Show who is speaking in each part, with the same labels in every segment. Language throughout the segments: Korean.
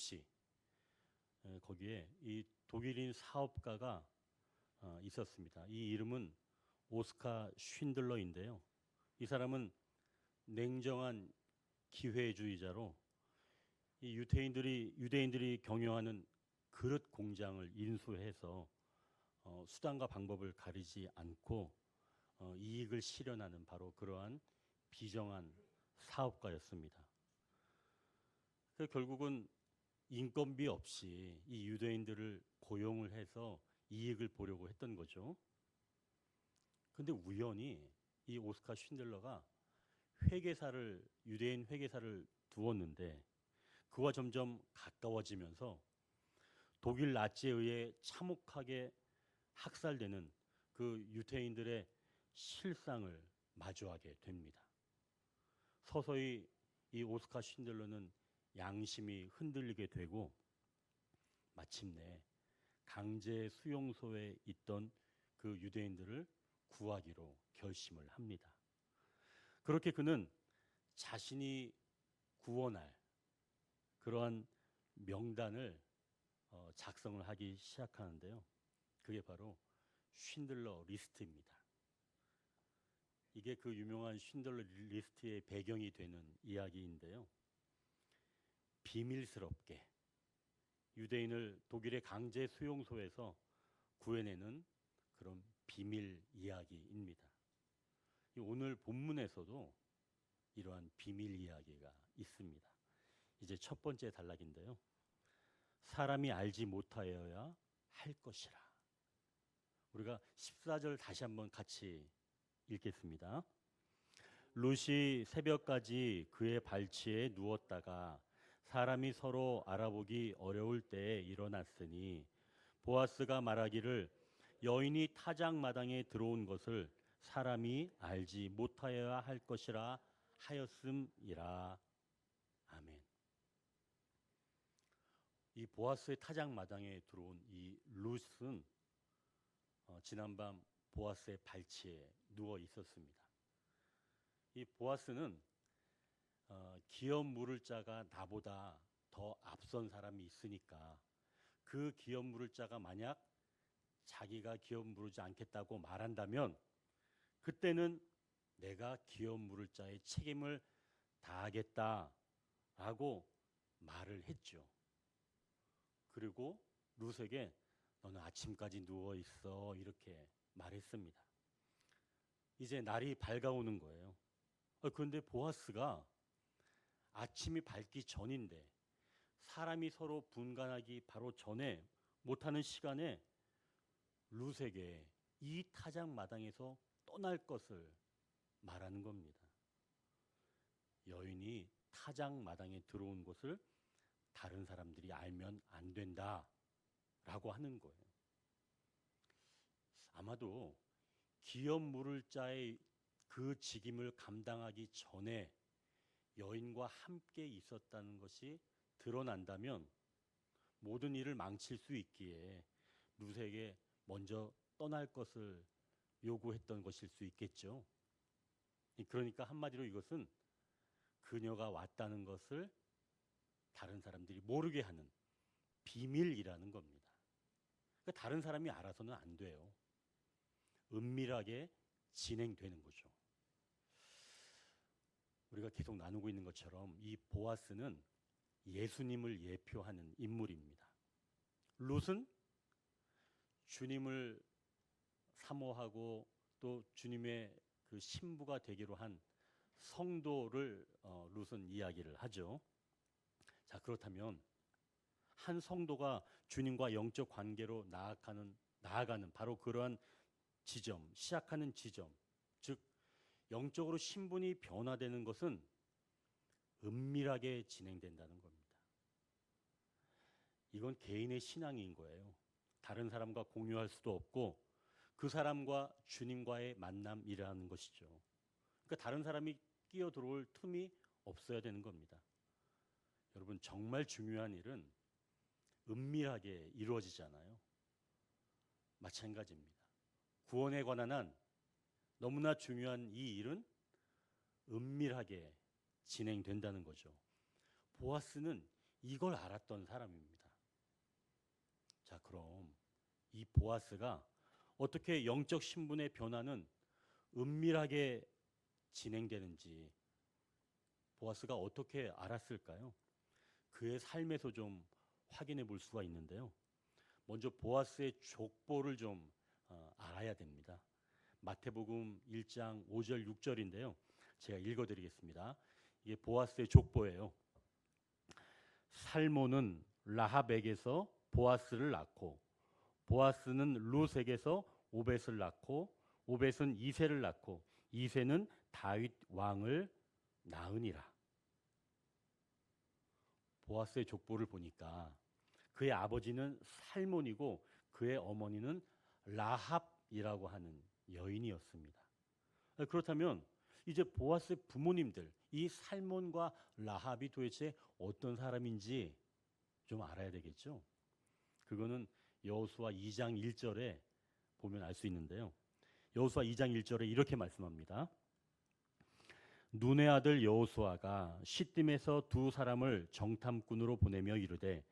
Speaker 1: 도시, 거기에 이 독일인 사업가가 있었습니다. 이 이름은 오스카 쉰들러인데요. 이 사람은 냉정한 기회주의자로 이 유대인들이 경영하는 그릇 공장을 인수해서 수단과 방법을 가리지 않고 이익을 실현하는 바로 그러한 비정한 사업가였습니다. 결국은 인건비 없이 이 유대인들을 고용을 해서 이익을 보려고 했던 거죠. 근데 우연히 이 오스카 쉰들러가 유대인 회계사를 두었는데 그와 점점 가까워지면서 독일 나치에 의해 참혹하게 학살되는 그 유대인들의 실상을 마주하게 됩니다. 서서히 이 오스카 쉰들러는 양심이 흔들리게 되고 마침내 강제 수용소에 있던 그 유대인들을 구하기로 결심을 합니다. 그렇게 그는 자신이 구원할 그러한 명단을 작성을 하기 시작하는데요. 그게 바로 쉰들러 리스트입니다. 이게 그 유명한 쉰들러 리스트의 배경이 되는 이야기인데요. 비밀스럽게 유대인을 독일의 강제 수용소에서 구해내는 그런 비밀 이야기입니다. 오늘 본문에서도 이러한 비밀 이야기가 있습니다. 이제 첫 번째 단락인데요. 사람이 알지 못하여야 할 것이라. 우리가 14절 다시 한번 같이 읽겠습니다. 룻이 새벽까지 그의 발치에 누웠다가 사람이 서로 알아보기 어려울 때에 일어났으니 보아스가 말하기를 여인이 타작마당에 들어온 것을 사람이 알지 못하여야 할 것이라 하였음이라. 아멘. 이 보아스의 타작마당에 들어온 이 룻은 지난밤 보아스의 발치에 누워 있었습니다. 이 보아스는 기업 물을 자가 나보다 더 앞선 사람이 있으니까 그 기업 물을 자가 만약 자기가 기업 물지 않겠다고 말한다면 그때는 내가 기업 물을 자의 책임을 다하겠다라고 말을 했죠. 그리고 룻에게 너는 아침까지 누워 있어 이렇게 말했습니다. 이제 날이 밝아오는 거예요. 그런데 보아스가 아침이 밝기 전인데 사람이 서로 분간하기 바로 전에 못하는 시간에 룻에게 이 타작 마당에서 떠날 것을 말하는 겁니다. 여인이 타작 마당에 들어온 것을 다른 사람들이 알면 안 된다라고 하는 거예요. 아마도 기업 물을 자의 그 직임을 감당하기 전에 여인과 함께 있었다는 것이 드러난다면 모든 일을 망칠 수 있기에 룻에게 먼저 떠날 것을 요구했던 것일 수 있겠죠. 그러니까 한마디로 이것은 그녀가 왔다는 것을 다른 사람들이 모르게 하는 비밀이라는 겁니다. 그러니까 다른 사람이 알아서는 안 돼요. 은밀하게 진행되는 거죠. 우리가 계속 나누고 있는 것처럼 이 보아스는 예수님을 예표하는 인물입니다. 룻은 주님을 사모하고 또 주님의 그 신부가 되기로 한 성도를 룻은 이야기를 하죠. 자, 그렇다면 한 성도가 주님과 영적 관계로 나아가는 바로 그러한 지점, 시작하는 지점, 즉 영적으로 신분이 변화되는 것은 은밀하게 진행된다는 겁니다. 이건 개인의 신앙인 거예요. 다른 사람과 공유할 수도 없고 그 사람과 주님과의 만남이라는 것이죠. 그러니까 다른 사람이 끼어 들어올 틈이 없어야 되는 겁니다. 여러분, 정말 중요한 일은 은밀하게 이루어지잖아요. 마찬가지입니다. 구원에 관한 한 너무나 중요한 이 일은 은밀하게 진행된다는 거죠. 보아스는 이걸 알았던 사람입니다. 자, 그럼 이 보아스가 어떻게 영적 신분의 변화는 은밀하게 진행되는지 보아스가 어떻게 알았을까요? 그의 삶에서 좀 확인해 볼 수가 있는데요. 먼저 보아스의 족보를 좀 알아야 됩니다. 마태복음 1장 5절 6절인데요. 제가 읽어드리겠습니다. 이게 보아스의 족보예요. 살몬은 라합에게서 보아스를 낳고 보아스는 룻에게서 오벳을 낳고 오벳은 이새를 낳고 이새는 다윗 왕을 낳으니라. 보아스의 족보를 보니까 그의 아버지는 살몬이고 그의 어머니는 라합이라고 하는 여인이었습니다. 그렇다면 이제 보아스의 부모님들, 이 살몬과 라합이 도대체 어떤 사람인지 좀 알아야 되겠죠. 그거는 여호수아 2장 1절에 보면 알 수 있는데요. 여호수아 2장 1절에 이렇게 말씀합니다. 눈의 아들 여호수아가 시딤에서 두 사람을 정탐꾼으로 보내며 이르되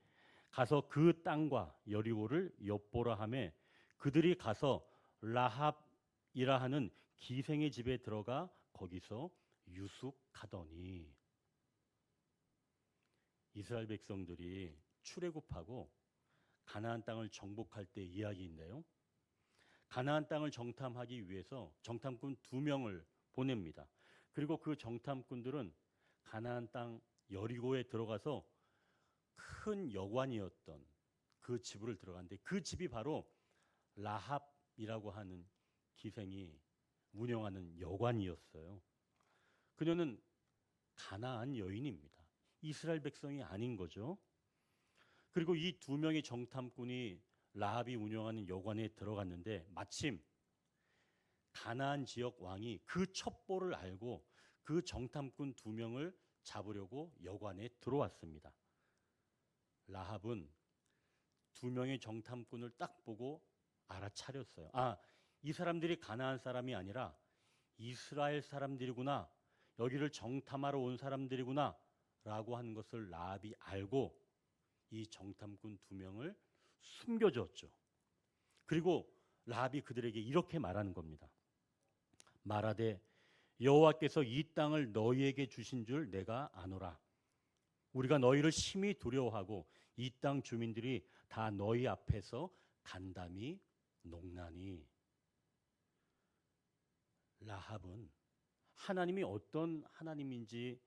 Speaker 1: 가서 그 땅과 여리고를 엿보라 하매 그들이 가서 라합이라 하는 기생의 집에 들어가 거기서 유숙하더니. 이스라엘 백성들이 출애굽하고 가나안 땅을 정복할 때 이야기인데요. 가나안 땅을 정탐하기 위해서 정탐꾼 2명을 보냅니다. 그리고 그 정탐꾼들은 가나안 땅 여리고에 들어가서 큰 여관이었던 그 집을 들어갔는데 그 집이 바로 라합이라고 하는 기생이 운영하는 여관이었어요. 그녀는 가나안 여인입니다. 이스라엘 백성이 아닌 거죠. 그리고 이 2명의 정탐꾼이 라합이 운영하는 여관에 들어갔는데 마침 가나안 지역 왕이 그 첩보를 알고 그 정탐꾼 2명을 잡으려고 여관에 들어왔습니다. 라합은 2명의 정탐꾼을 딱 보고 알아차렸어요. 이 사람들이 가나안 사람이 아니라 이스라엘 사람들이구나. 여기를 정탐하러 온 사람들이구나. 라고 하는 것을 라합이 알고 이 정탐꾼 2명을 숨겨줬죠. 그리고 라합이 그들에게 이렇게 말하는 겁니다. 말하되 여호와께서 이 땅을 너희에게 주신 줄 내가 아노라. 우리가 너희를 심히 두려워하고 이 땅 주민들이 다 너희 앞에서 간담이 녹나니. 라합은 하나님이 어떤 하나님인지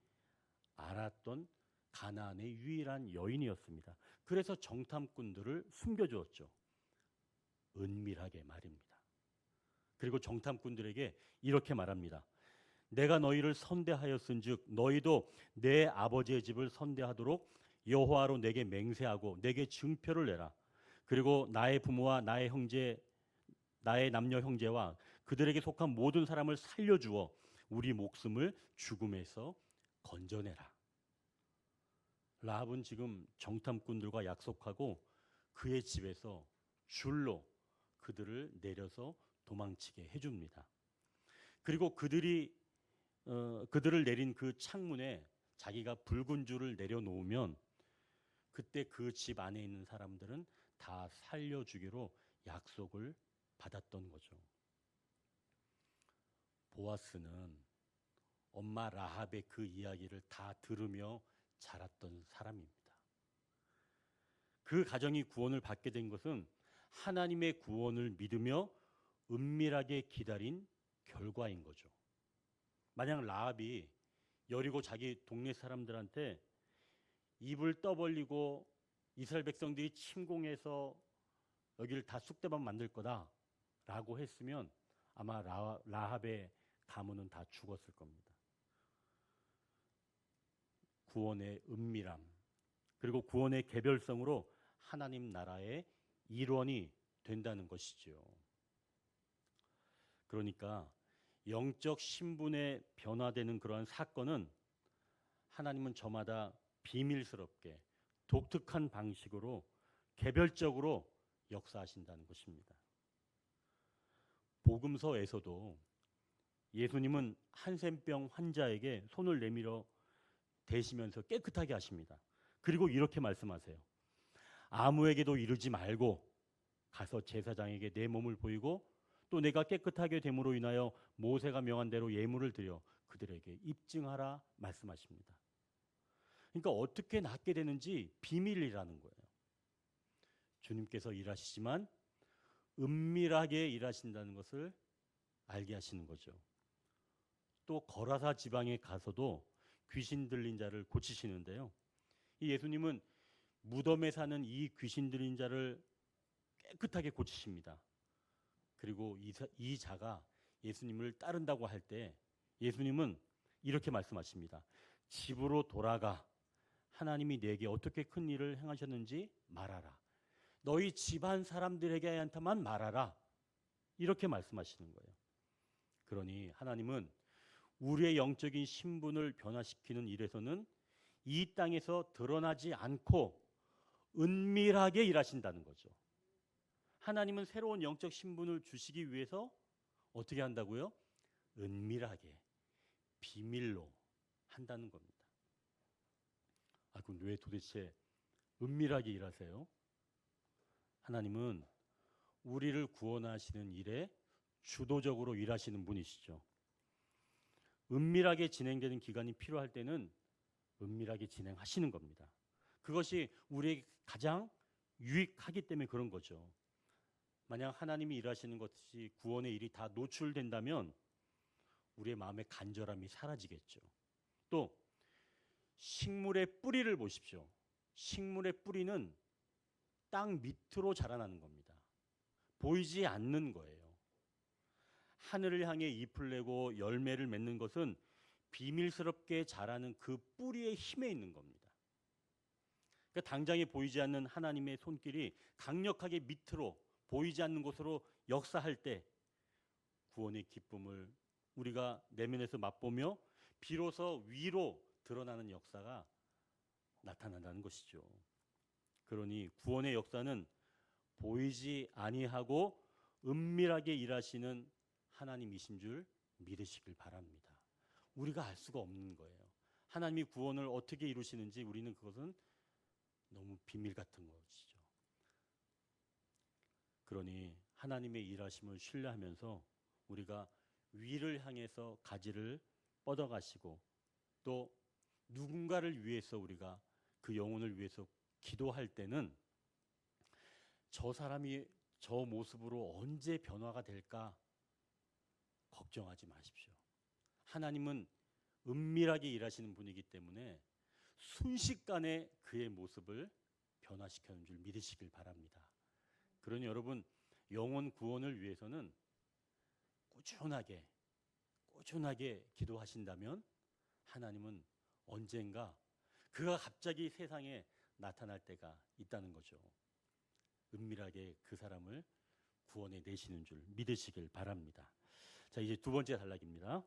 Speaker 1: 알았던 가나안의 유일한 여인이었습니다. 그래서 정탐꾼들을 숨겨주었죠. 은밀하게 말입니다. 그리고 정탐꾼들에게 이렇게 말합니다. 내가 너희를 선대하였은즉 너희도 내 아버지의 집을 선대하도록 여호와로 내게 맹세하고 내게 증표를 내라. 그리고 나의 부모와 나의 형제, 나의 남녀 형제와 그들에게 속한 모든 사람을 살려주어 우리 목숨을 죽음에서 건져내라. 라합은 지금 정탐꾼들과 약속하고 그의 집에서 줄로 그들을 내려서 도망치게 해줍니다. 그리고 그들을 내린 그 창문에 자기가 붉은 줄을 내려놓으면 그때 그 집 안에 있는 사람들은 다 살려주기로 약속을 받았던 거죠. 보아스는 엄마 라합의 그 이야기를 다 들으며 자랐던 사람입니다. 그 가정이 구원을 받게 된 것은 하나님의 구원을 믿으며 은밀하게 기다린 결과인 거죠. 만약 라합이 여리고 자기 동네 사람들한테 입을 떠벌리고 이스라엘 백성들이 침공해서 여기를 다 쑥대밭 만들 거다라고 했으면 아마 라합의 가문은 다 죽었을 겁니다. 구원의 은밀함 그리고 구원의 개별성으로 하나님 나라의 일원이 된다는 것이죠. 그러니까 영적 신분의 변화되는 그러한 사건은 하나님은 저마다 비밀스럽게 독특한 방식으로 개별적으로 역사하신다는 것입니다. 복음서에서도 예수님은 한센병 환자에게 손을 내밀어 대시면서 깨끗하게 하십니다. 그리고 이렇게 말씀하세요. 아무에게도 이르지 말고 가서 제사장에게 내 몸을 보이고 또 내가 깨끗하게 됨으로 인하여 모세가 명한 대로 예물을 드려 그들에게 입증하라 말씀하십니다. 그러니까 어떻게 낫게 되는지 비밀이라는 거예요. 주님께서 일하시지만 은밀하게 일하신다는 것을 알게 하시는 거죠. 또 거라사 지방에 가서도 귀신 들린 자를 고치시는데요. 이 예수님은 무덤에 사는 이 귀신 들린 자를 깨끗하게 고치십니다. 그리고 이 자가 예수님을 따른다고 할 때 예수님은 이렇게 말씀하십니다. 집으로 돌아가 하나님이 내게 어떻게 큰 일을 행하셨는지 말하라. 너희 집안 사람들에게한테만 말하라. 이렇게 말씀하시는 거예요. 그러니 하나님은 우리의 영적인 신분을 변화시키는 일에서는 이 땅에서 드러나지 않고 은밀하게 일하신다는 거죠. 하나님은 새로운 영적 신분을 주시기 위해서 어떻게 한다고요? 은밀하게, 비밀로 한다는 겁니다. 그럼 왜 도대체 은밀하게 일하세요? 하나님은 우리를 구원하시는 일에 주도적으로 일하시는 분이시죠. 은밀하게 진행되는 기간이 필요할 때는 은밀하게 진행하시는 겁니다. 그것이 우리에게 가장 유익하기 때문에 그런 거죠. 만약 하나님이 일하시는 것이 구원의 일이 다 노출된다면 우리의 마음의 간절함이 사라지겠죠. 또 식물의 뿌리를 보십시오. 식물의 뿌리는 땅 밑으로 자라나는 겁니다. 보이지 않는 거예요. 하늘을 향해 잎을 내고 열매를 맺는 것은 비밀스럽게 자라는 그 뿌리의 힘에 있는 겁니다. 그러니까 당장에 보이지 않는 하나님의 손길이 강력하게 밑으로 보이지 않는 곳으로 역사할 때 구원의 기쁨을 우리가 내면에서 맛보며 비로소 위로 드러나는 역사가 나타난다는 것이죠. 그러니 구원의 역사는 보이지 아니하고 은밀하게 일하시는 하나님이신 줄 믿으시길 바랍니다. 우리가 알 수가 없는 거예요. 하나님이 구원을 어떻게 이루시는지 우리는 그것은 너무 비밀 같은 것이죠. 그러니 하나님의 일하심을 신뢰하면서 우리가 위를 향해서 가지를 뻗어가시고 또 누군가를 위해서 우리가 그 영혼을 위해서 기도할 때는 저 사람이 저 모습으로 언제 변화가 될까 걱정하지 마십시오. 하나님은 은밀하게 일하시는 분이기 때문에 순식간에 그의 모습을 변화시키는 줄 믿으시길 바랍니다. 그러니 여러분 영혼 구원을 위해서는 꾸준하게 기도하신다면 하나님은 언젠가 그가 갑자기 세상에 나타날 때가 있다는 거죠. 은밀하게 그 사람을 구원해 내시는 줄 믿으시길 바랍니다. 자, 이제 두 번째 단락입니다.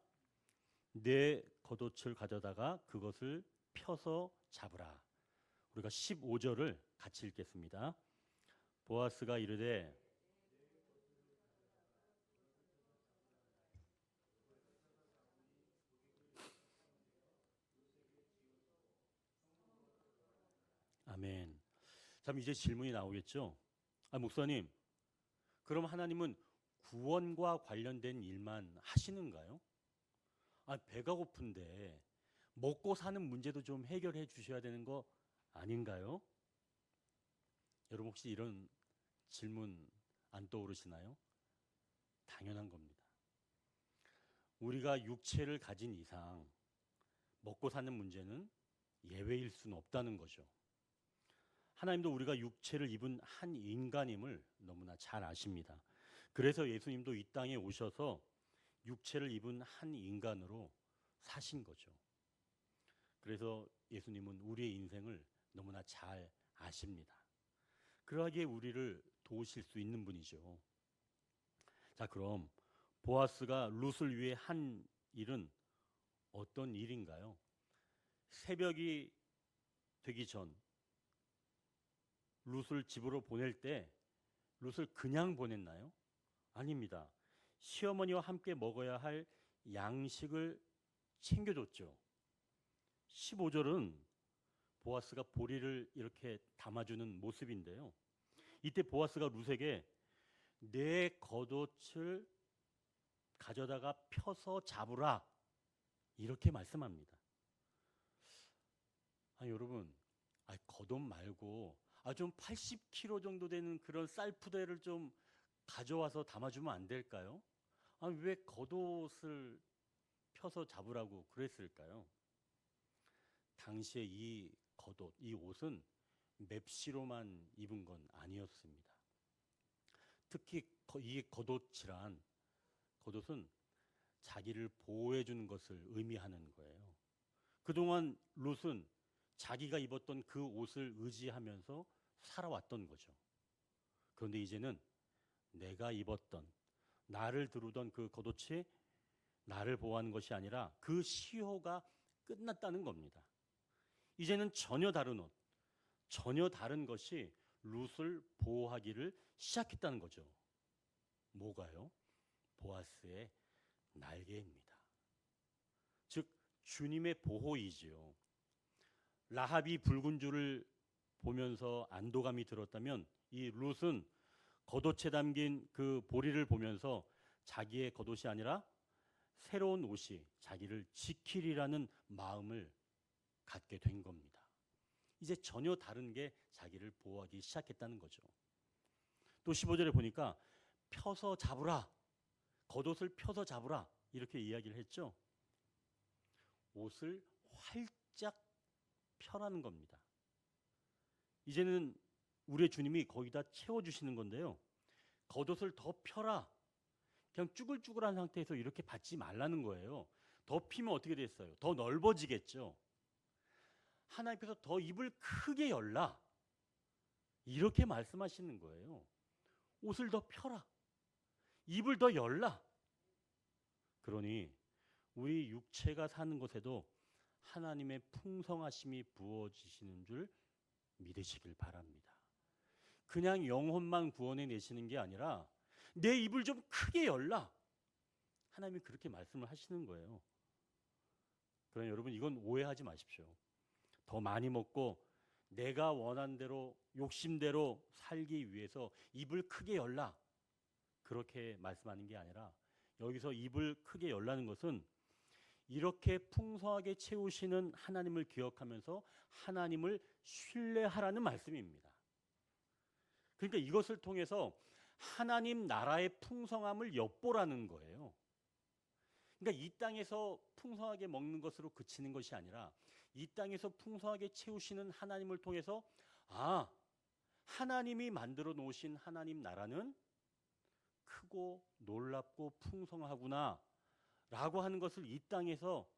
Speaker 1: 내 겉옷을 가져다가 그것을 펴서 잡으라. 우리가 15절을 같이 읽겠습니다. 보아스가 이르되 아멘. 참 이제 질문이 나오겠죠. 목사님, 그럼 하나님은 구원과 관련된 일만 하시는가요? 배가 고픈데 먹고 사는 문제도 좀 해결해 주셔야 되는 거 아닌가요? 여러분 혹시 이런 질문 안 떠오르시나요? 당연한 겁니다. 우리가 육체를 가진 이상 먹고 사는 문제는 예외일 수는 없다는 거죠. 하나님도 우리가 육체를 입은 한 인간임을 너무나 잘 아십니다. 그래서 예수님도 이 땅에 오셔서 육체를 입은 한 인간으로 사신 거죠. 그래서 예수님은 우리의 인생을 너무나 잘 아십니다. 그러하기에 우리를 도우실 수 있는 분이죠. 자, 그럼 보아스가 룻을 위해 한 일은 어떤 일인가요? 새벽이 되기 전 룻을 집으로 보낼 때 룻을 그냥 보냈나요? 아닙니다. 시어머니와 함께 먹어야 할 양식을 챙겨줬죠. 15절은 보아스가 보리를 이렇게 담아주는 모습인데요. 이때 보아스가 룻에게 내 겉옷을 가져다가 펴서 잡으라 이렇게 말씀합니다. 여러분, 겉옷 말고 좀 80kg 정도 되는 그런 쌀푸대를 좀 가져와서 담아주면 안 될까요? 왜 겉옷을 펴서 잡으라고 그랬을까요? 당시에 이 겉옷, 이 옷은 맵시로만 입은 건 아니었습니다. 특히 이 겉옷은 자기를 보호해 주는 것을 의미하는 거예요. 그동안 룻은 자기가 입었던 그 옷을 의지하면서 살아왔던 거죠. 그런데 이제는 내가 입었던, 나를 두르던 그 겉옷이 나를 보호하는 것이 아니라 그 시효가 끝났다는 겁니다. 이제는 전혀 다른 옷, 전혀 다른 것이 룻을 보호하기를 시작했다는 거죠. 뭐가요? 보아스의 날개입니다. 즉 주님의 보호이지요. 라합이 붉은 줄을 보면서 안도감이 들었다면 이 룻은 겉옷에 담긴 그 보리를 보면서 자기의 겉옷이 아니라 새로운 옷이 자기를 지키리라는 마음을 갖게 된 겁니다. 이제 전혀 다른 게 자기를 보호하기 시작했다는 거죠. 또 15절에 보니까 펴서 잡으라, 겉옷을 펴서 잡으라 이렇게 이야기를 했죠. 옷을 활짝 펴라는 겁니다. 이제는 우리의 주님이 거기다 채워주시는 건데요. 겉옷을 더 펴라. 그냥 쭈글쭈글한 상태에서 이렇게 받지 말라는 거예요. 더 피면 어떻게 됐어요? 더 넓어지겠죠. 하나님께서 더 입을 크게 열라. 이렇게 말씀하시는 거예요. 옷을 더 펴라. 입을 더 열라. 그러니 우리 육체가 사는 곳에도 하나님의 풍성하심이 부어지시는 줄 믿으시길 바랍니다. 그냥 영혼만 구원해 내시는 게 아니라 내 입을 좀 크게 열라. 하나님이 그렇게 말씀을 하시는 거예요. 그러나 여러분 이건 오해하지 마십시오. 더 많이 먹고 내가 원한 대로 욕심대로 살기 위해서 입을 크게 열라. 그렇게 말씀하는 게 아니라 여기서 입을 크게 열라는 것은 이렇게 풍성하게 채우시는 하나님을 기억하면서 하나님을 신뢰하라는 말씀입니다. 그러니까 이것을 통해서 하나님 나라의 풍성함을 엿보라는 거예요. 그러니까 이 땅에서 풍성하게 먹는 것으로 그치는 것이 아니라 이 땅에서 풍성하게 채우시는 하나님을 통해서 하나님이 만들어 놓으신 하나님 나라는 크고 놀랍고 풍성하구나 라고 하는 것을 이 땅에서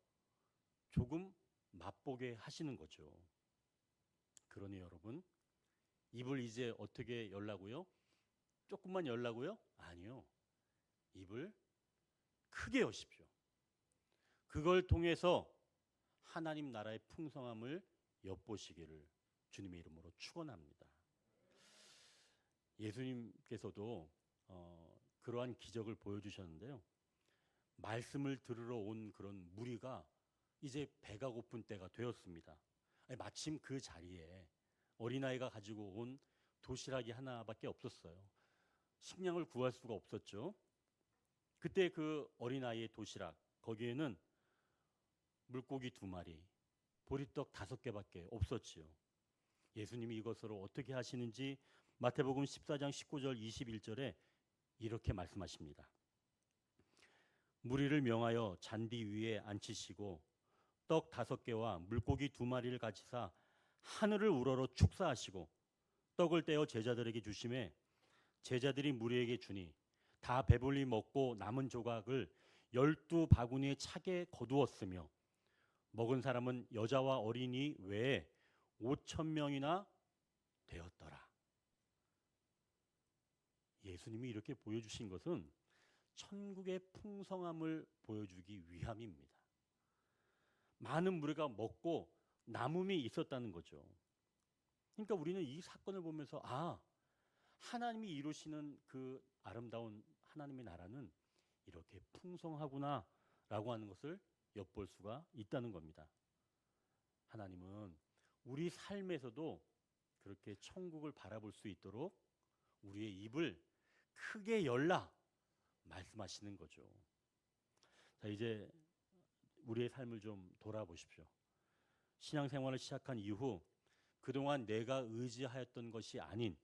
Speaker 1: 조금 맛보게 하시는 거죠. 그러니 여러분 입을 이제 어떻게 열라고요? 조금만 열라고요? 아니요. 입을 크게 여십시오. 그걸 통해서 하나님 나라의 풍성함을 엿보시기를 주님의 이름으로 축원합니다. 예수님께서도 그러한 기적을 보여주셨는데요. 말씀을 들으러 온 그런 무리가 이제 배가 고픈 때가 되었습니다. 마침 그 자리에 어린아이가 가지고 온 도시락이 하나밖에 없었어요. 식량을 구할 수가 없었죠. 그때 그 어린아이의 도시락 거기에는 물고기 2마리, 보리떡 5개밖에 없었지요. 예수님이 이것을 어떻게 하시는지 마태복음 14장 19절 21절에 이렇게 말씀하십니다. 무리를 명하여 잔디 위에 앉히시고 떡 5개와 물고기 2마리를 가지사 하늘을 우러러 축사하시고 떡을 떼어 제자들에게 주심에 제자들이 무리에게 주니 다 배불리 먹고 남은 조각을 12바구니에 차게 거두었으며 먹은 사람은 여자와 어린이 외에 5,000명이나 되었더라. 예수님이 이렇게 보여주신 것은 천국의 풍성함을 보여주기 위함입니다. 많은 무리가 먹고 남음이 있었다는 거죠. 그러니까 우리는 이 사건을 보면서 하나님이 이루시는 그 아름다운 하나님의 나라는 이렇게 풍성하구나 라고 하는 것을 엿볼 수가 있다는 겁니다. 하나님은 우리 삶에서도 그렇게 천국을 바라볼 수 있도록 우리의 입을 크게 열라 말씀하시는 거죠. 자, 이제 우리의 삶을 좀 돌아보십시오. 신앙생활을 시작한 이후 그동안 내가 의지하였던 것이 아닌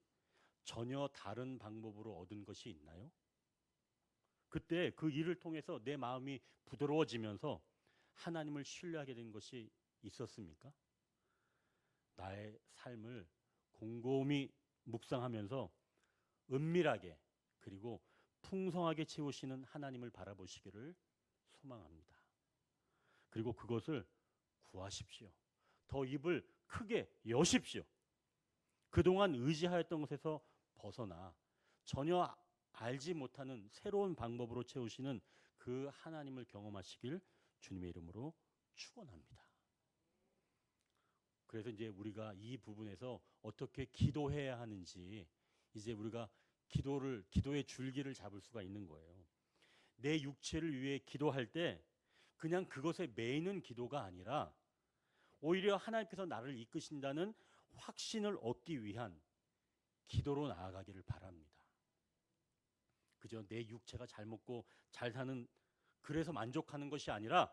Speaker 1: 전혀 다른 방법으로 얻은 것이 있나요? 그때 그 일을 통해서 내 마음이 부드러워지면서 하나님을 신뢰하게 된 것이 있었습니까? 나의 삶을 곰곰이 묵상하면서 은밀하게 그리고 풍성하게 채우시는 하나님을 바라보시기를 소망합니다. 그리고 그것을 구하십시오. 더 입을 크게 여십시오. 그동안 의지하였던 것에서 벗어나 전혀 알지 못하는 새로운 방법으로 채우시는 그 하나님을 경험하시길 주님의 이름으로 축원합니다. 그래서 이제 우리가 이 부분에서 어떻게 기도해야 하는지 이제 우리가 기도의 줄기를 잡을 수가 있는 거예요. 내 육체를 위해 기도할 때 그냥 그것에 매이는 기도가 아니라 오히려 하나님께서 나를 이끄신다는 확신을 얻기 위한 기도로 나아가기를 바랍니다. 그저 내 육체가 잘 먹고 잘 사는 그래서 만족하는 것이 아니라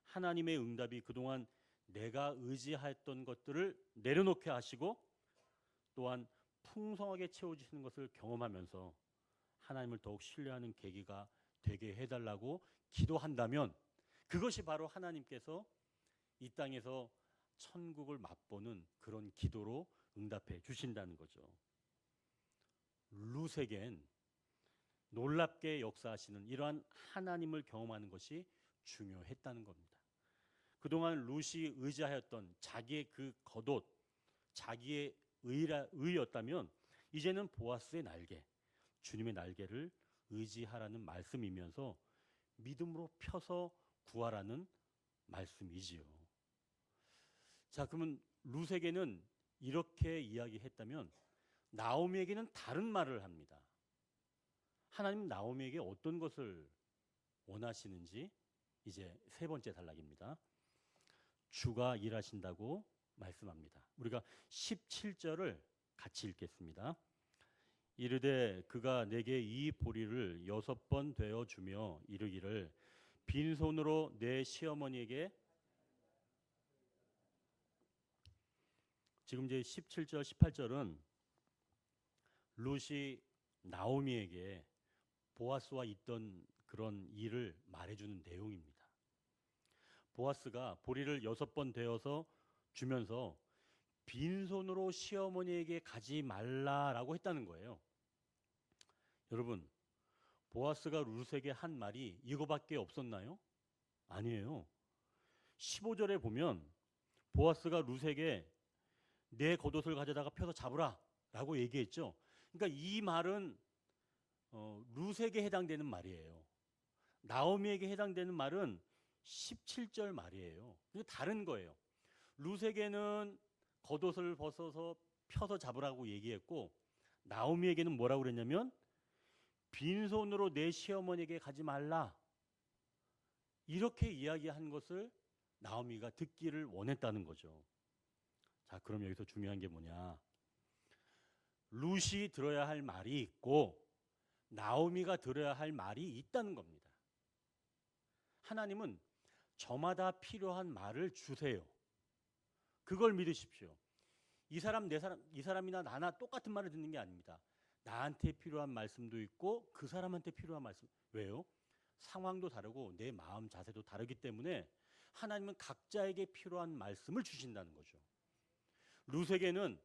Speaker 1: 하나님의 응답이 그동안 내가 의지하였던 것들을 내려놓게 하시고 또한 풍성하게 채워주시는 것을 경험하면서 하나님을 더욱 신뢰하는 계기가 되게 해달라고 기도한다면 그것이 바로 하나님께서 이 땅에서 천국을 맛보는 그런 기도로 응답해 주신다는 거죠. 룻에겐 놀랍게 역사하시는 이러한 하나님을 경험하는 것이 중요했다는 겁니다. 그동안 룻이 의지하였던 자기의 그 겉옷, 자기의 의였다면 이제는 보아스의 날개, 주님의 날개를 의지하라는 말씀이면서 믿음으로 펴서 구하라는 말씀이지요. 자, 그러면 룻에게는 이렇게 이야기했다면 나오미에게는 다른 말을 합니다. 하나님 나오미에게 어떤 것을 원하시는지 이제 세 번째 단락입니다. 주가 일하신다고 말씀합니다. 우리가 17절을 같이 읽겠습니다. 이르되 그가 내게 이 보리를 6번 되어 주며 이르기를 빈손으로 내 시어머니에게 지금 이제 17절 18절은 룻이 나오미에게 보아스와 있던 그런 일을 말해주는 내용입니다. 보아스가 보리를 6번 되어서 주면서 빈손으로 시어머니에게 가지 말라라고 했다는 거예요. 여러분, 보아스가 룻에게 한 말이 이거밖에 없었나요? 아니에요. 15절에 보면 보아스가 룻에게 내 겉옷을 가져다가 펴서 잡으라 라고 얘기했죠. 그러니까 이 말은 룻에게 해당되는 말이에요. 나오미에게 해당되는 말은 17절 말이에요. 이게 다른 거예요. 룻에게는 겉옷을 벗어서 펴서 잡으라고 얘기했고 나오미에게는 뭐라고 그랬냐면 빈손으로 내 시어머니에게 가지 말라 이렇게 이야기한 것을 나오미가 듣기를 원했다는 거죠. 자, 그럼 여기서 중요한 게 뭐냐? 룻이 들어야 할 말이 있고 나오미가 들어야 할 말이 있다는 겁니다. 하나님은 저마다 필요한 말을 주세요. 그걸 믿으십시오. 이 사람이나 나나 똑같은 말을 듣는 게 아닙니다. 나한테 필요한 말씀도 있고 그 사람한테 필요한 말씀. 왜요? 상황도 다르고 내 마음 자세도 다르기 때문에 하나님은 각자에게 필요한 말씀을 주신다는 거죠. 룻에게는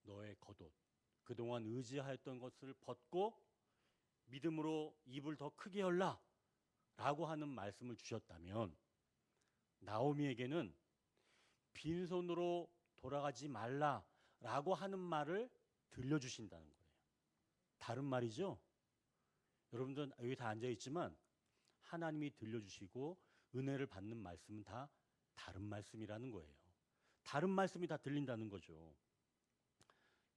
Speaker 1: 너의 겉옷, 그동안 의지하였던 것을 벗고 믿음으로 입을 더 크게 열라 라고 하는 말씀을 주셨다면 나오미에게는 빈손으로 돌아가지 말라라고 하는 말을 들려주신다는 거예요. 다른 말이죠? 여러분들 여기 다 앉아있지만 하나님이 들려주시고 은혜를 받는 말씀은 다 다른 말씀이라는 거예요. 다른 말씀이 다 들린다는 거죠.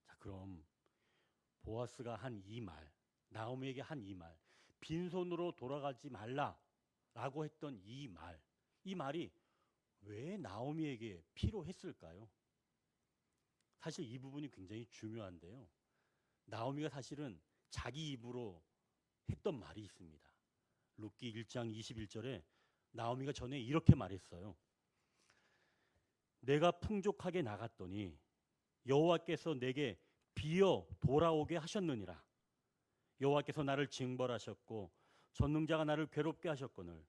Speaker 1: 자, 그럼 보아스가 한 이 말, 나오미에게 한 이 말, 빈손으로 돌아가지 말라라고 했던 이 말이 왜 나오미에게 필요했을까요? 사실 이 부분이 굉장히 중요한데요. 나오미가 사실은 자기 입으로 했던 말이 있습니다. 룻기 1장 21절에 나오미가 전에 이렇게 말했어요. 내가 풍족하게 나갔더니 여호와께서 내게 비어 돌아오게 하셨느니라. 여호와께서 나를 징벌하셨고 전능자가 나를 괴롭게 하셨거늘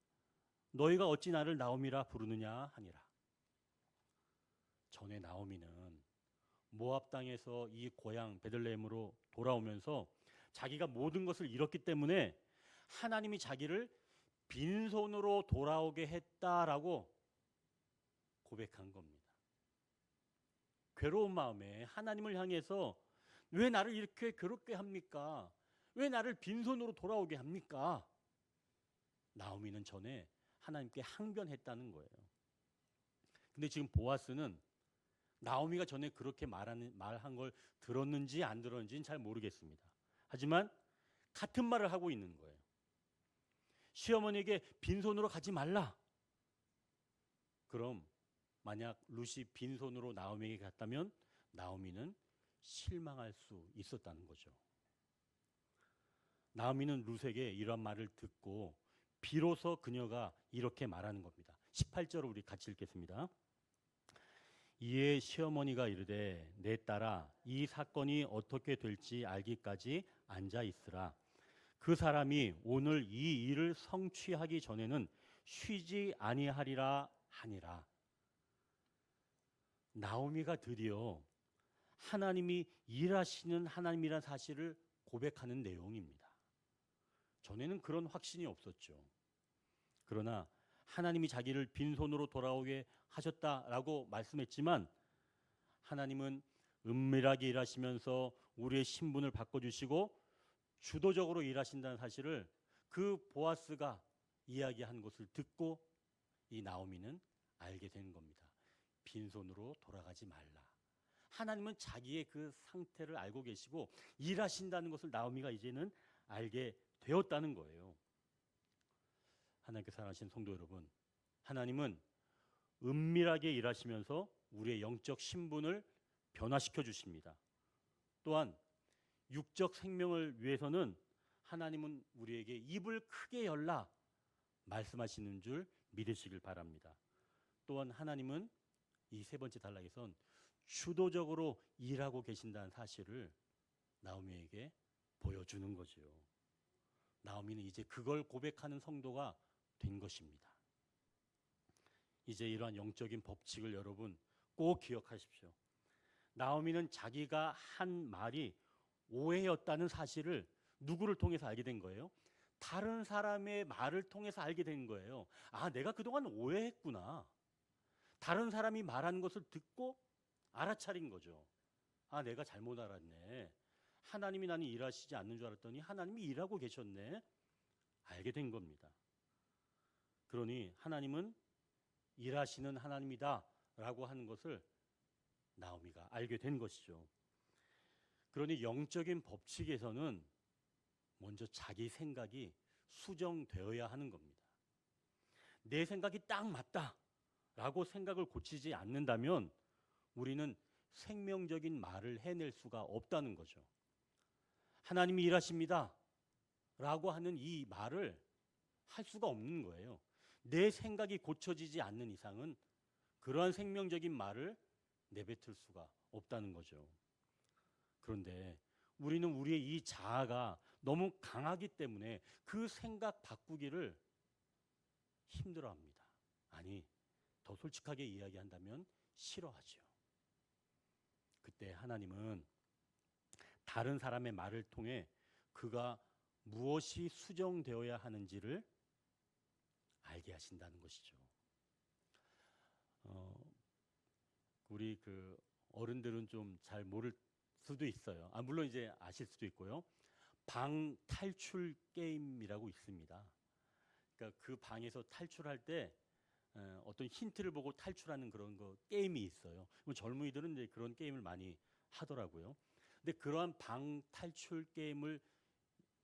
Speaker 1: 너희가 어찌 나를 나오미라 부르느냐 하니라. 전에 나오미는 모압 땅에서 이 고향 베들레헴으로 돌아오면서 자기가 모든 것을 잃었기 때문에 하나님이 자기를 빈손으로 돌아오게 했다라고 고백한 겁니다. 괴로운 마음에 하나님을 향해서 왜 나를 이렇게 괴롭게 합니까? 왜 나를 빈손으로 돌아오게 합니까? 나오미는 전에 하나님께 항변했다는 거예요. 근데 지금 보아스는 나오미가 전에 그렇게 말한 걸 들었는지 안 들었는지는 잘 모르겠습니다. 하지만 같은 말을 하고 있는 거예요. 시어머니에게 빈손으로 가지 말라. 그럼 만약 룻이 빈손으로 나오미에게 갔다면 나오미는 실망할 수 있었다는 거죠. 나오미는 룻에게 이런 말을 듣고 비로소 그녀가 이렇게 말하는 겁니다. 18절을 우리 같이 읽겠습니다. 이에 시어머니가 이르되 내 딸아 이 사건이 어떻게 될지 알기까지 앉아 있으라. 그 사람이 오늘 이 일을 성취하기 전에는 쉬지 아니하리라 하니라. 나오미가 드디어 하나님이 일하시는 하나님이라는 사실을 고백하는 내용입니다. 전에는 그런 확신이 없었죠. 그러나 하나님이 자기를 빈손으로 돌아오게 하셨다라고 말씀했지만 하나님은 은밀하게 일하시면서 우리의 신분을 바꿔주시고 주도적으로 일하신다는 사실을 그 보아스가 이야기한 것을 듣고 이 나오미는 알게 된 겁니다. 빈손으로 돌아가지 말라. 하나님은 자기의 그 상태를 알고 계시고 일하신다는 것을 나오미가 이제는 알게 되었다는 거예요. 하나님께 사랑하신 성도 여러분, 하나님은 은밀하게 일하시면서 우리의 영적 신분을 변화시켜 주십니다. 또한 육적 생명을 위해서는 하나님은 우리에게 입을 크게 열라 말씀하시는 줄 믿으시길 바랍니다. 또한 하나님은 이 세 번째 단락에선 주도적으로 일하고 계신다는 사실을 나오미에게 보여주는 거죠. 나오미는 이제 그걸 고백하는 성도가 된 것입니다. 이제 이러한 영적인 법칙을 여러분 꼭 기억하십시오. 나오미는 자기가 한 말이 오해였다는 사실을 누구를 통해서 알게 된 거예요? 다른 사람의 말을 통해서 알게 된 거예요. 아, 내가 그동안 오해했구나. 다른 사람이 말한 것을 듣고 알아차린 거죠. 아, 내가 잘못 알았네. 하나님이 나는 일하시지 않는 줄 알았더니 하나님이 일하고 계셨네. 알게 된 겁니다. 그러니 하나님은 일하시는 하나님이다 라고 하는 것을 나오미가 알게 된 것이죠. 그러니 영적인 법칙에서는 먼저 자기 생각이 수정되어야 하는 겁니다. 내 생각이 딱 맞다 라고 생각을 고치지 않는다면 우리는 생명적인 말을 해낼 수가 없다는 거죠. 하나님이 일하십니다 라고 하는 이 말을 할 수가 없는 거예요. 내 생각이 고쳐지지 않는 이상은 그러한 생명적인 말을 내뱉을 수가 없다는 거죠. 그런데 우리는 우리의 이 자아가 너무 강하기 때문에 그 생각 바꾸기를 힘들어합니다. 아니, 더 솔직하게 이야기한다면 싫어하죠. 그때 하나님은 다른 사람의 말을 통해 그가 무엇이 수정되어야 하는지를 알게 하신다는 것이죠. 우리 그 어른들은 좀 잘 모를 수도 있어요. 물론 이제 아실 수도 있고요. 방 탈출 게임이라고 있습니다. 그러니까 그 방에서 탈출할 때 어떤 힌트를 보고 탈출하는 그런 거 게임이 있어요. 젊은이들은 이제 그런 게임을 많이 하더라고요. 근데 그러한 방 탈출 게임을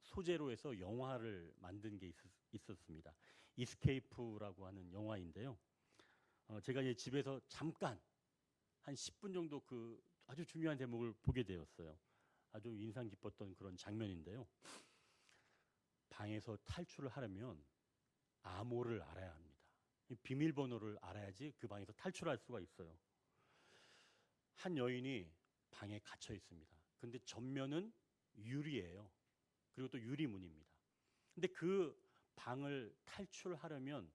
Speaker 1: 소재로 해서 영화를 만든 게 있었습니다. 이스케이프라고 하는 영화인데요. 제가 이제 집에서 잠깐 한 10분 정도 그 아주 중요한 대목을 보게 되었어요. 아주 인상 깊었던 그런 장면인데요. 방에서 탈출을 하려면 암호를 알아야 합니다. 비밀번호를 알아야지 그 방에서 탈출할 수가 있어요. 한 여인이 방에 갇혀 있습니다. 근데 전면은 유리예요. 그리고 또 유리문입니다. 근데 그 방을 탈출하려면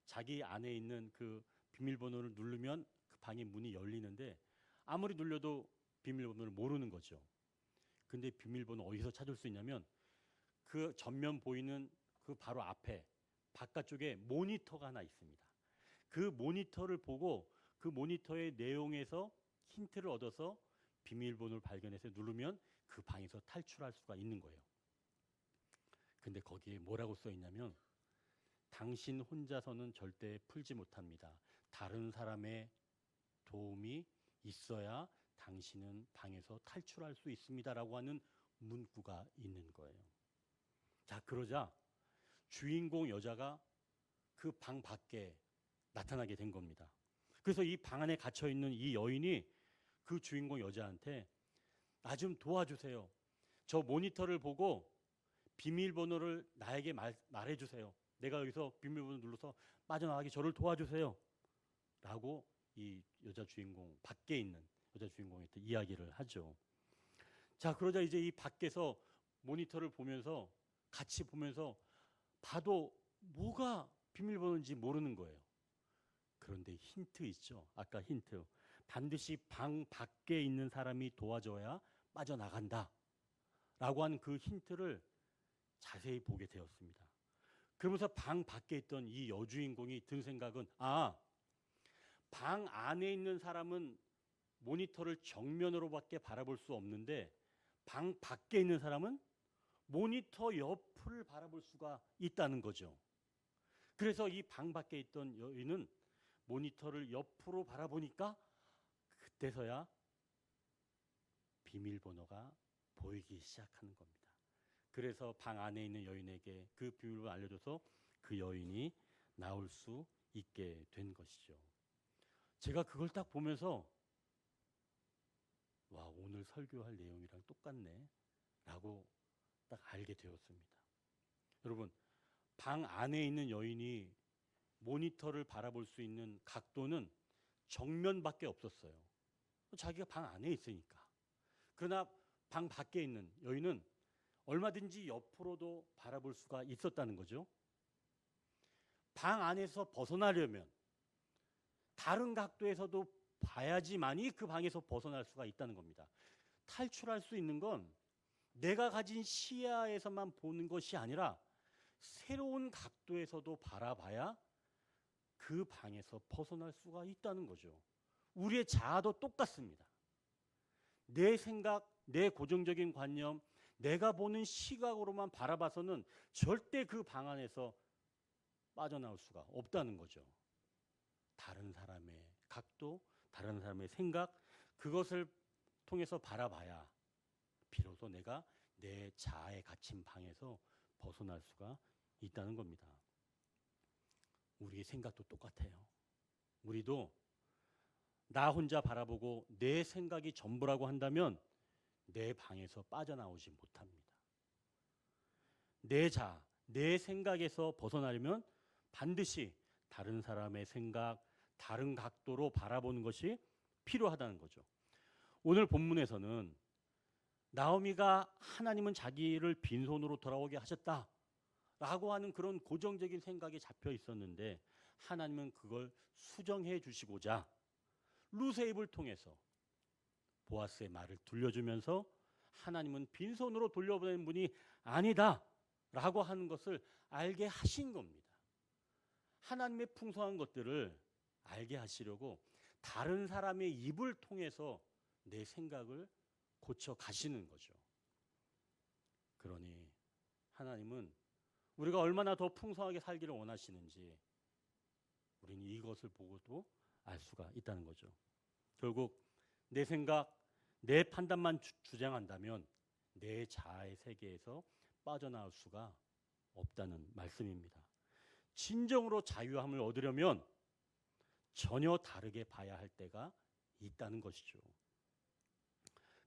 Speaker 1: 자기 안에 있는 그 비밀번호를 누르면 그 방의 문이 열리는데 아무리 눌려도 비밀번호를 모르는 거죠. 근데 비밀번호 어디서 찾을 수 있냐면 그 전면 보이는 그 바로 앞에 바깥쪽에 모니터가 하나 있습니다. 그 모니터를 보고 그 모니터의 내용에서 힌트를 얻어서 비밀번호를 발견해서 누르면 그 방에서 탈출할 수가 있는 거예요. 근데 거기에 뭐라고 써 있냐면 당신 혼자서는 절대 풀지 못합니다. 다른 사람의 도움이 있어야 당신은 방에서 탈출할 수 있습니다라고 하는 문구가 있는 거예요. 자, 그러자 주인공 여자가 그 방 밖에 나타나게 된 겁니다. 그래서 이 방 안에 갇혀 있는 이 여인이 그 주인공 여자한테 나 좀 도와주세요. 저 모니터를 보고 비밀번호를 나에게 말해주세요. 내가 여기서 비밀번호 눌러서 빠져나가기 저를 도와주세요. 라고 이 여자 주인공, 밖에 있는 여자 주인공한테 이야기를 하죠. 자, 그러자 이제 이 밖에서 모니터를 보면서 같이 보면서 봐도 뭐가 비밀번호인지 모르는 거예요. 그런데 힌트 있죠. 아까 힌트. 반드시 방 밖에 있는 사람이 도와줘야 빠져나간다. 라고 하는 그 힌트를 자세히 보게 되었습니다. 그러면서 방 밖에 있던 이 여주인공이 든 생각은 방 안에 있는 사람은 모니터를 정면으로밖에 바라볼 수 없는데 방 밖에 있는 사람은 모니터 옆을 바라볼 수가 있다는 거죠. 그래서 이 방 밖에 있던 여인은 모니터를 옆으로 바라보니까 그때서야 비밀번호가 보이기 시작하는 겁니다. 그래서 방 안에 있는 여인에게 그 비밀번호를 알려줘서 그 여인이 나올 수 있게 된 것이죠. 제가 그걸 딱 보면서 와, 오늘 설교할 내용이랑 똑같네 라고 딱 알게 되었습니다. 여러분, 방 안에 있는 여인이 모니터를 바라볼 수 있는 각도는 정면밖에 없었어요. 자기가 방 안에 있으니까. 그러나 방 밖에 있는 여인은 얼마든지 옆으로도 바라볼 수가 있었다는 거죠. 방 안에서 벗어나려면 다른 각도에서도 봐야지만이 그 방에서 벗어날 수가 있다는 겁니다. 탈출할 수 있는 건 내가 가진 시야에서만 보는 것이 아니라 새로운 각도에서도 바라봐야 그 방에서 벗어날 수가 있다는 거죠. 우리의 자아도 똑같습니다. 내 생각, 내 고정적인 관념, 내가 보는 시각으로만 바라봐서는 절대 그 방 안에서 빠져나올 수가 없다는 거죠. 다른 사람의 각도, 다른 사람의 생각, 그것을 통해서 바라봐야 비로소 내가 내 자아에 갇힌 방에서 벗어날 수가 있다는 겁니다. 우리의 생각도 똑같아요. 우리도 나 혼자 바라보고 내 생각이 전부라고 한다면 내 방에서 빠져나오지 못합니다. 내 자아, 내 생각에서 벗어나려면 반드시 다른 사람의 생각, 다른 각도로 바라보는 것이 필요하다는 거죠. 오늘 본문에서는 나오미가 하나님은 자기를 빈손으로 돌아오게 하셨다라고 하는 그런 고정적인 생각이 잡혀 있었는데 하나님은 그걸 수정해 주시고자 루세 입을 통해서 보아스의 말을 들려주면서 하나님은 빈손으로 돌려보낸 분이 아니다라고 하는 것을 알게 하신 겁니다. 하나님의 풍성한 것들을 알게 하시려고 다른 사람의 입을 통해서 내 생각을 고쳐 가시는 거죠. 그러니 하나님은 우리가 얼마나 더 풍성하게 살기를 원하시는지 우리는 이것을 보고도 알 수가 있다는 거죠. 결국 내 생각, 내 판단만 주장한다면 내 자아의 세계에서 빠져나올 수가 없다는 말씀입니다. 진정으로 자유함을 얻으려면 전혀 다르게 봐야 할 때가 있다는 것이죠.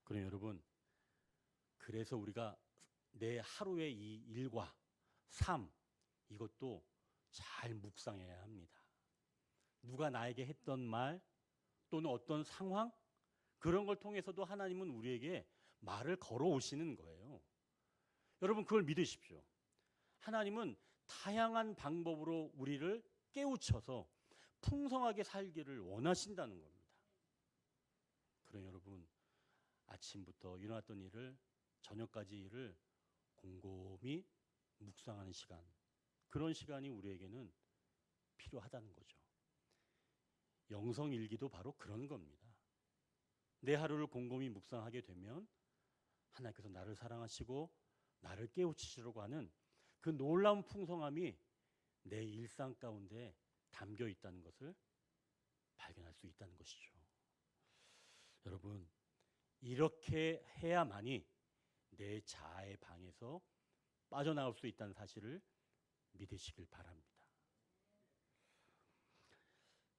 Speaker 1: 그럼 여러분, 그래서 우리가 내 하루의 이 일과 삶, 이것도 잘 묵상해야 합니다. 누가 나에게 했던 말 또는 어떤 상황, 그런 걸 통해서도 하나님은 우리에게 말을 걸어오시는 거예요. 여러분, 그걸 믿으십시오. 하나님은 다양한 방법으로 우리를 깨우쳐서 풍성하게 살기를 원하신다는 겁니다. 그럼 여러분, 아침부터 일어났던 일을, 저녁까지 일을 곰곰이 묵상하는 시간, 그런 시간이 우리에게는 필요하다는 거죠. 영성일기도 바로 그런 겁니다. 내 하루를 곰곰이 묵상하게 되면 하나님께서 나를 사랑하시고 나를 깨우치시려고 하는 그 놀라운 풍성함이 내 일상 가운데 담겨 있다는 것을 발견할 수 있다는 것이죠. 여러분, 이렇게 해야만이 내 자아의 방에서 빠져나올 수 있다는 사실을 믿으시길 바랍니다.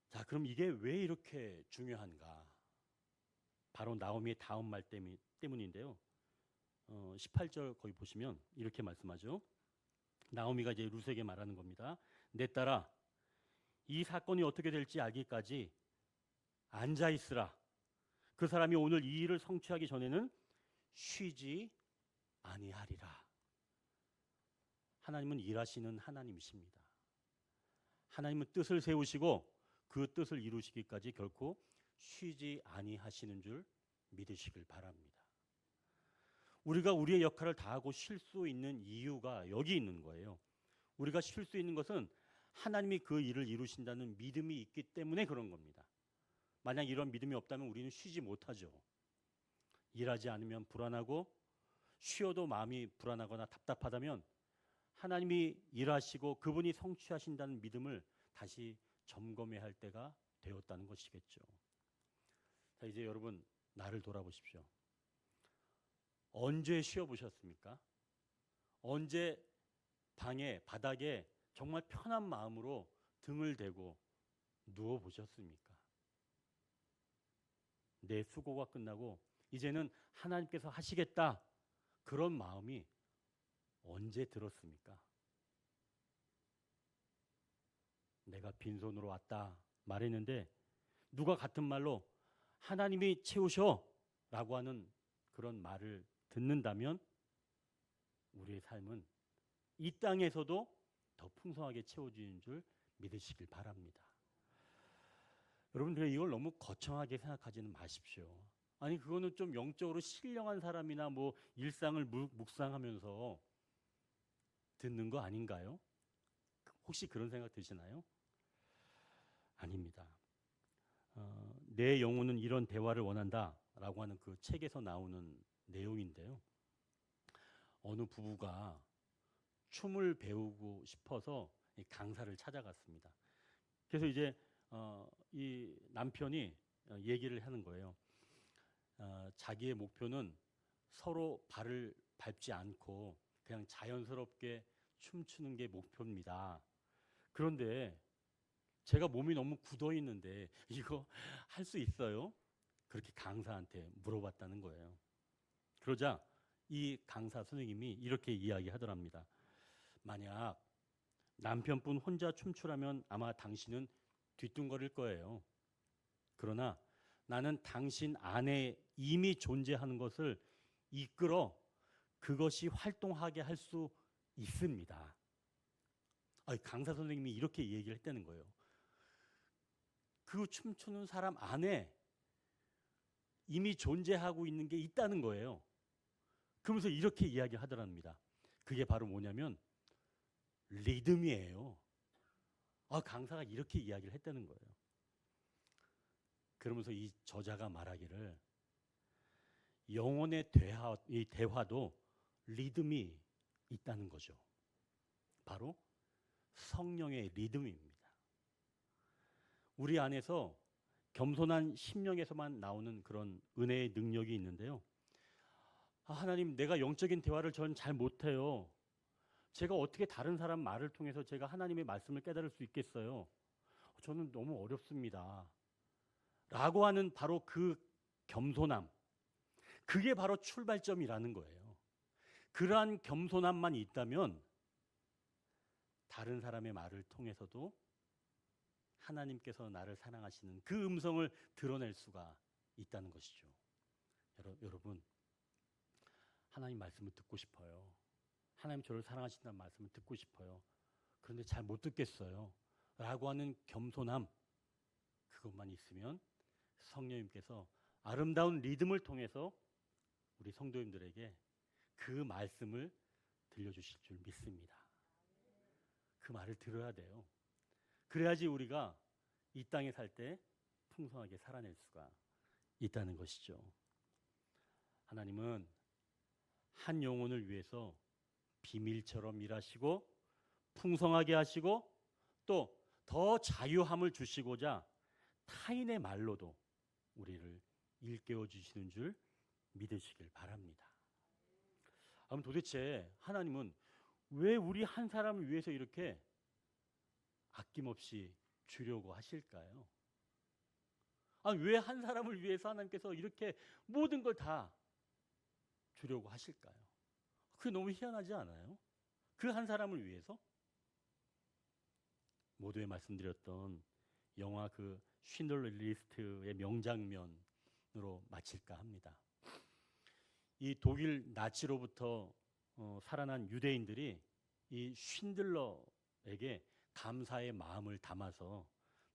Speaker 1: 자, 그럼 이게 왜 이렇게 중요한가? 바로 나오미의 다음 말 때문인데요. 18절 거기 보시면 이렇게 말씀하죠. 나오미가 이제 룻에게 말하는 겁니다. 내 딸아, 이 사건이 어떻게 될지 알기까지 앉아 있으라. 그 사람이 오늘 이 일을 성취하기 전에는 쉬지 아니하리라. 하나님은 일하시는 하나님이십니다. 하나님은 뜻을 세우시고 그 뜻을 이루시기까지 결코 쉬지 아니하시는 줄 믿으시길 바랍니다. 우리가 우리의 역할을 다하고 쉴 수 있는 이유가 여기 있는 거예요. 우리가 쉴 수 있는 것은 하나님이 그 일을 이루신다는 믿음이 있기 때문에 그런 겁니다. 만약 이런 믿음이 없다면 우리는 쉬지 못하죠. 일하지 않으면 불안하고 쉬어도 마음이 불안하거나 답답하다면 하나님이 일하시고 그분이 성취하신다는 믿음을 다시 점검해야 할 때가 되었다는 것이겠죠. 자, 이제 여러분, 나를 돌아보십시오. 언제 쉬어보셨습니까? 언제 방에 바닥에 정말 편한 마음으로 등을 대고 누워보셨습니까? 내 수고가 끝나고 이제는 하나님께서 하시겠다, 그런 마음이 언제 들었습니까? 내가 빈손으로 왔다 말했는데 누가 같은 말로 하나님이 채우셔 라고 하는 그런 말을 듣는다면 우리의 삶은 이 땅에서도 더 풍성하게 채워지는 줄 믿으시길 바랍니다. 여러분들, 이걸 너무 거창하게 생각하지는 마십시오. 아니, 그거는 좀 영적으로 신령한 사람이나 뭐 일상을 묵상하면서 듣는 거 아닌가요? 혹시 그런 생각 드시나요? 아닙니다. 내 영혼은 이런 대화를 원한다라고 하는 그 책에서 나오는 내용인데요. 어느 부부가 춤을 배우고 싶어서 강사를 찾아갔습니다. 그래서 이제 이 남편이 얘기를 하는 거예요. 자기의 목표는 서로 발을 밟지 않고 그냥 자연스럽게 춤추는 게 목표입니다. 그런데 제가 몸이 너무 굳어 있는데 이거 할 수 있어요? 그렇게 강사한테 물어봤다는 거예요. 그러자 이 강사 선생님이 이렇게 이야기하더랍니다. 만약 남편분 혼자 춤추라면 아마 당신은 뒤뚱거릴 거예요. 그러나 나는 당신 안에 이미 존재하는 것을 이끌어 그것이 활동하게 할 수 있습니다. 강사 선생님이 이렇게 얘기를 했다는 거예요. 그 춤추는 사람 안에 이미 존재하고 있는 게 있다는 거예요. 그러면서 이렇게 이야기를 하더랍니다. 그게 바로 뭐냐면 리듬이에요. 강사가 이렇게 이야기를 했다는 거예요. 그러면서 이 저자가 말하기를 영혼의 이 대화도 리듬이 있다는 거죠. 바로 성령의 리듬입니다. 우리 안에서 겸손한 심령에서만 나오는 그런 은혜의 능력이 있는데요. 하나님, 내가 영적인 대화를 전 잘 못해요. 제가 어떻게 다른 사람 말을 통해서 제가 하나님의 말씀을 깨달을 수 있겠어요? 저는 너무 어렵습니다. 라고 하는 바로 그 겸손함, 그게 바로 출발점이라는 거예요. 그러한 겸손함만 있다면 다른 사람의 말을 통해서도 하나님께서 나를 사랑하시는 그 음성을 드러낼 수가 있다는 것이죠. 여러분, 하나님 말씀을 듣고 싶어요. 하나님 저를 사랑하신다는 말씀을 듣고 싶어요. 그런데 잘 못 듣겠어요. 라고 하는 겸손함, 그것만 있으면 성령님께서 아름다운 리듬을 통해서 우리 성도님들에게 그 말씀을 들려주실 줄 믿습니다. 그 말을 들어야 돼요. 그래야지 우리가 이 땅에 살 때 풍성하게 살아낼 수가 있다는 것이죠. 하나님은 한 영혼을 위해서 비밀처럼 일하시고 풍성하게 하시고 또 더 자유함을 주시고자 타인의 말로도 우리를 일깨워 주시는 줄 믿으시길 바랍니다. 그럼 도대체 하나님은 왜 우리 한 사람을 위해서 이렇게 아낌없이 주려고 하실까요? 왜 한 사람을 위해서 하나님께서 이렇게 모든 걸 다 주려고 하실까요? 그게 너무 희한하지 않아요? 그 한 사람을 위해서? 모두에 말씀드렸던 영화 그 쉰들러 리스트의 명장면으로 마칠까 합니다. 이 독일 나치로부터 살아난 유대인들이 이 쉰들러에게 감사의 마음을 담아서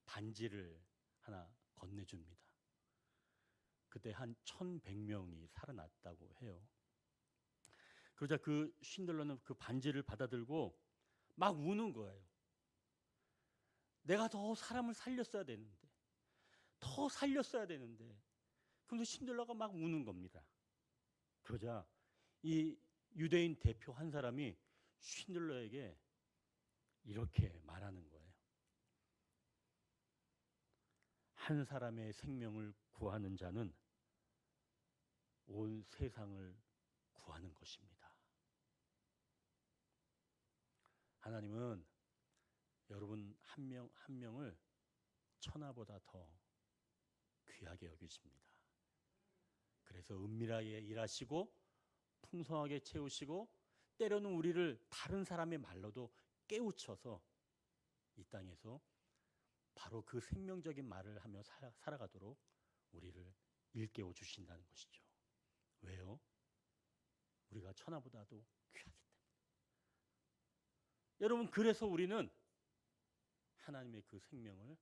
Speaker 1: 반지를 하나 건네줍니다. 그때 한 1,100명이 살아났다고 해요. 그러자 그 쉰들러는 그 반지를 받아들고 막 우는 거예요. 내가 더 사람을 살렸어야 되는데, 더 살렸어야 되는데. 그런데 쉰들러가 막 우는 겁니다. 그러자 이 유대인 대표 한 사람이 쉰들러에게 이렇게 말하는 거예요. 한 사람의 생명을 구하는 자는 온 세상을 구하는 것입니다. 하나님은 여러분 한 명 한 명을 천하보다 더 귀하게 여기십니다. 그래서 은밀하게 일하시고 풍성하게 채우시고 때로는 우리를 다른 사람의 말로도 깨우쳐서 이 땅에서 바로 그 생명적인 말을 하며 살아가도록 우리를 일깨워 주신다는 것이죠. 왜요? 우리가 천하보다도 귀하기 때문에. 여러분, 그래서 우리는 하나님의 그 생명을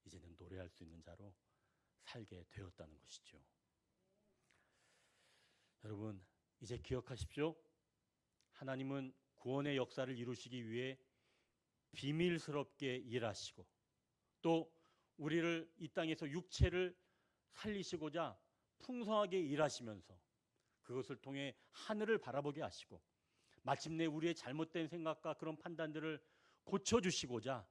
Speaker 1: 이제는 노래할 수 있는 자로 살게 되었다는 것이죠. 여러분, 이제 기억하십시오. 하나님은 구원의 역사를 이루시기 위해 비밀스럽게 일하시고 또 우리를 이 땅에서 육체를 살리시고자 풍성하게 일하시면서 그것을 통해 하늘을 바라보게 하시고 마침내 우리의 잘못된 생각과 그런 판단들을 고쳐주시고자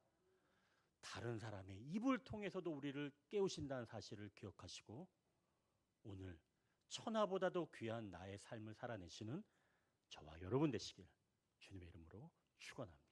Speaker 1: 다른 사람의 입을 통해서도 우리를 깨우신다는 사실을 기억하시고 오늘 천하보다도 귀한 나의 삶을 살아내시는 저와 여러분 되시길 주님의 이름으로 축원합니다.